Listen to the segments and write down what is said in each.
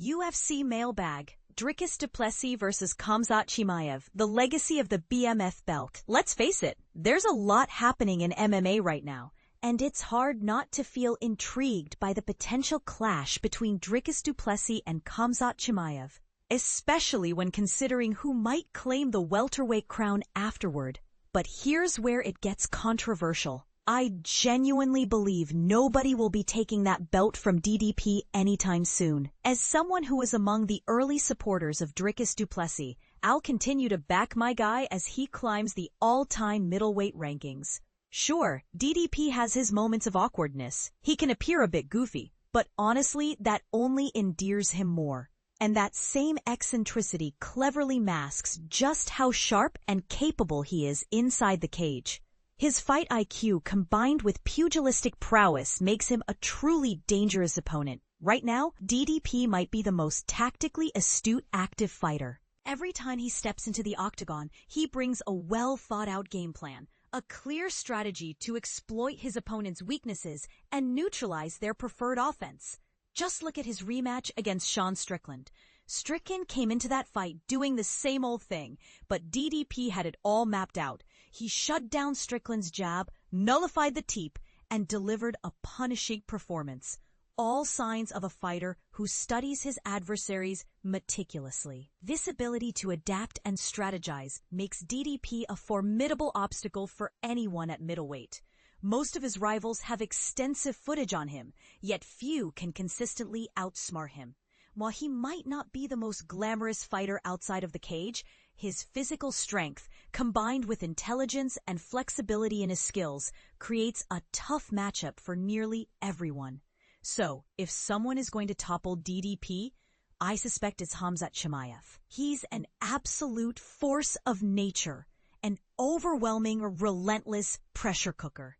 UFC Mailbag, Dricus du Plessis versus Khamzat Chimaev, the legacy of the BMF belt. Let's face it, there's a lot happening in MMA right now, and it's hard not to feel intrigued by the potential clash between Dricus du Plessis and Khamzat Chimaev, especially when considering who might claim the welterweight crown afterward. But here's where it gets controversial. I genuinely believe nobody will be taking that belt from DDP anytime soon. As someone who was among the early supporters of Dricus du Plessis, I'll continue to back my guy as he climbs the all-time middleweight rankings. Sure, DDP has his moments of awkwardness. He can appear a bit goofy, but honestly, that only endears him more. And that same eccentricity cleverly masks just how sharp and capable he is inside the cage. His fight IQ combined with pugilistic prowess makes him a truly dangerous opponent. Right now, DDP might be the most tactically astute active fighter. Every time he steps into the octagon, he brings a well-thought-out game plan, a clear strategy to exploit his opponent's weaknesses and neutralize their preferred offense. Just look at his rematch against Sean Strickland. Strickland came into that fight doing the same old thing, but DDP had it all mapped out. He shut down Strickland's jab, nullified the teep, and delivered a punishing performance. All signs of a fighter who studies his adversaries meticulously. This ability to adapt and strategize makes DDP a formidable obstacle for anyone at middleweight. Most of his rivals have extensive footage on him, yet few can consistently outsmart him. While he might not be the most glamorous fighter outside of the cage, his physical strength, combined with intelligence and flexibility in his skills, creates a tough matchup for nearly everyone. So, if someone is going to topple DDP, I suspect it's Khamzat Chimaev. He's an absolute force of nature, an overwhelming, relentless pressure cooker.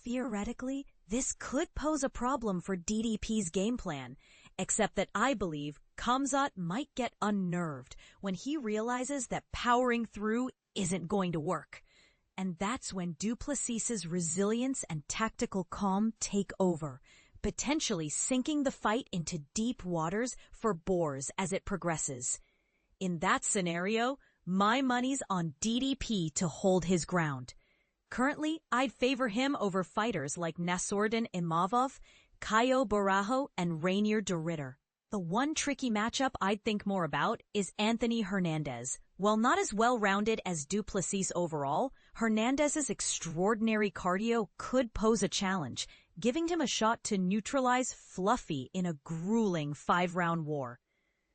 Theoretically, this could pose a problem for DDP's game plan, except that I believe Khamzat might get unnerved when he realizes that powering through isn't going to work. And that's when du Plessis's resilience and tactical calm take over, potentially sinking the fight into deep waters for boars as it progresses. In that scenario, my money's on DDP to hold his ground. Currently, I'd favor him over fighters like Nassourdine Imavov, Caio Borrajo, and Rainier de Ridder. The one tricky matchup I'd think more about is Anthony Hernandez. While not as well-rounded as du Plessis overall, Hernandez's extraordinary cardio could pose a challenge, giving him a shot to neutralize Fluffy in a grueling 5-round war.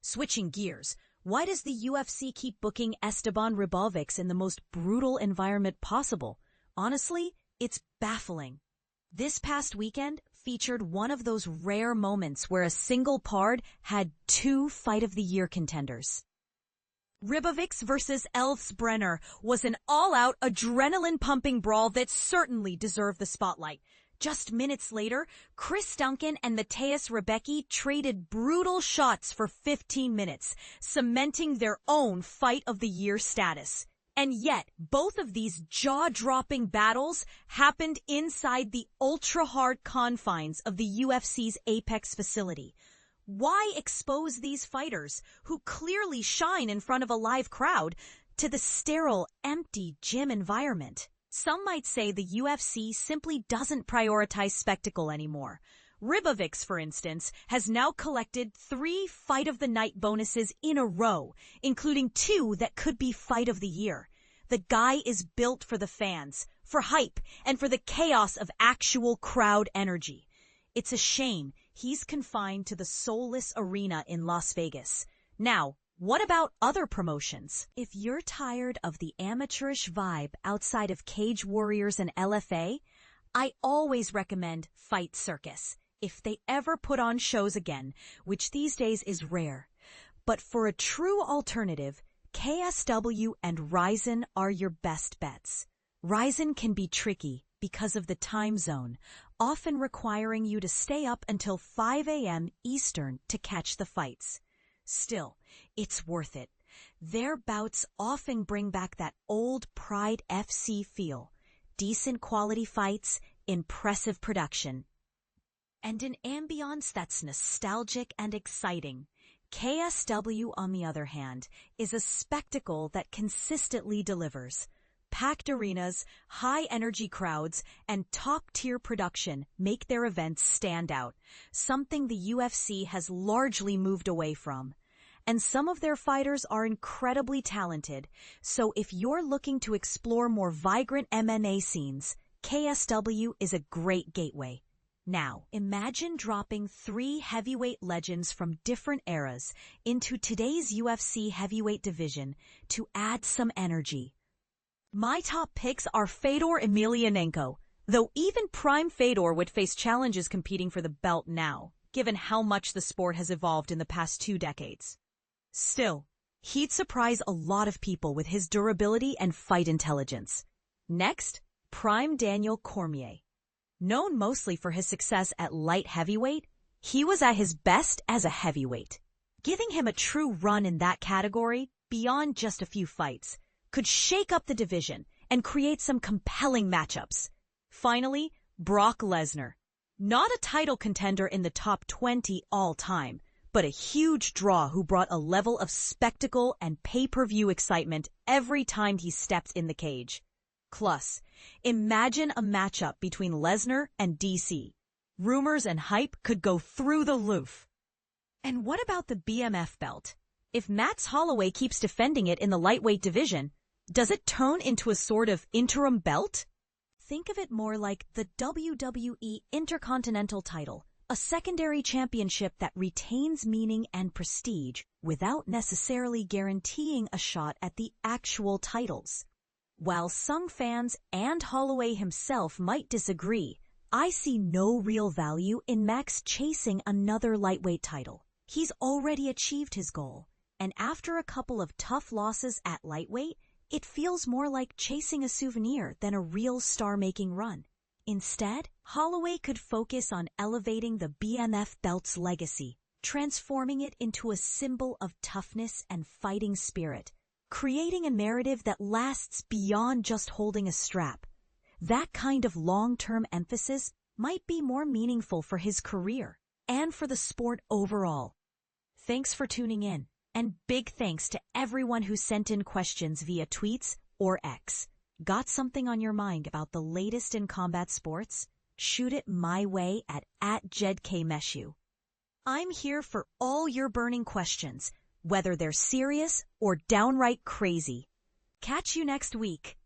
Switching gears, why does the UFC keep booking Esteban Ribovics in the most brutal environment possible? Honestly, it's baffling. This past weekend featured one of those rare moments where a single card had 2 Fight of the Year contenders. Ribovics versus Elfsbrenner was an all-out, adrenaline-pumping brawl that certainly deserved the spotlight. Just minutes later, Chris Duncan and Matthias Rebecki traded brutal shots for 15 minutes, cementing their own Fight of the Year status. And yet, both of these jaw-dropping battles happened inside the ultra-hard confines of the UFC's Apex facility. Why expose these fighters, who clearly shine in front of a live crowd, to the sterile, empty gym environment? Some might say the UFC simply doesn't prioritize spectacle anymore. Ribovics, for instance, has now collected 3 Fight of the Night bonuses in a row, including 2 that could be Fight of the Year. The guy is built for the fans, for hype, and for the chaos of actual crowd energy. It's a shame he's confined to the soulless arena in Las Vegas. Now, what about other promotions? If you're tired of the amateurish vibe outside of Cage Warriors and LFA, I always recommend Fight Circus, if they ever put on shows again, which these days is rare. But for a true alternative, KSW and Ryzen are your best bets. Ryzen can be tricky because of the time zone, often requiring you to stay up until 5 a.m. Eastern to catch the fights. Still, it's worth it. Their bouts often bring back that old Pride FC feel. Decent quality fights, impressive production, and an ambiance that's nostalgic and exciting. KSW, on the other hand, is a spectacle that consistently delivers. Packed arenas, high-energy crowds, and top-tier production make their events stand out, something the UFC has largely moved away from. And some of their fighters are incredibly talented, so if you're looking to explore more vibrant MMA scenes, KSW is a great gateway. Now, imagine dropping 3 heavyweight legends from different eras into today's UFC heavyweight division to add some energy. My top picks are Fedor Emelianenko, though even prime Fedor would face challenges competing for the belt now, given how much the sport has evolved in the past 2 decades. Still, he'd surprise a lot of people with his durability and fight intelligence. Next, prime Daniel Cormier. Known mostly for his success at light heavyweight, he was at his best as a heavyweight. Giving him a true run in that category, beyond just a few fights, could shake up the division and create some compelling matchups. Finally, Brock Lesnar. Not a title contender in the top 20 all time, but a huge draw who brought a level of spectacle and pay-per-view excitement every time he stepped in the cage. Plus, imagine a matchup between Lesnar and DC. Rumors and hype could go through the roof. And what about the BMF belt? If Max Holloway keeps defending it in the lightweight division, does it turn into a sort of interim belt? Think of it more like the WWE Intercontinental title, a secondary championship that retains meaning and prestige without necessarily guaranteeing a shot at the actual titles. While some fans and Holloway himself might disagree, I see no real value in Max chasing another lightweight title. He's already achieved his goal, and after a couple of tough losses at lightweight, it feels more like chasing a souvenir than a real star-making run. Instead, Holloway could focus on elevating the BMF belt's legacy, transforming it into a symbol of toughness and fighting spirit, creating a narrative that lasts beyond just holding a strap. That kind of long-term emphasis might be more meaningful for his career and for the sport overall. Thanks for tuning in, and big thanks to everyone who sent in questions via tweets or X. Got something on your mind about the latest in combat sports? Shoot it my way at @JedKMeshu. I'm here for all your burning questions, whether they're serious or downright crazy. Catch you next week.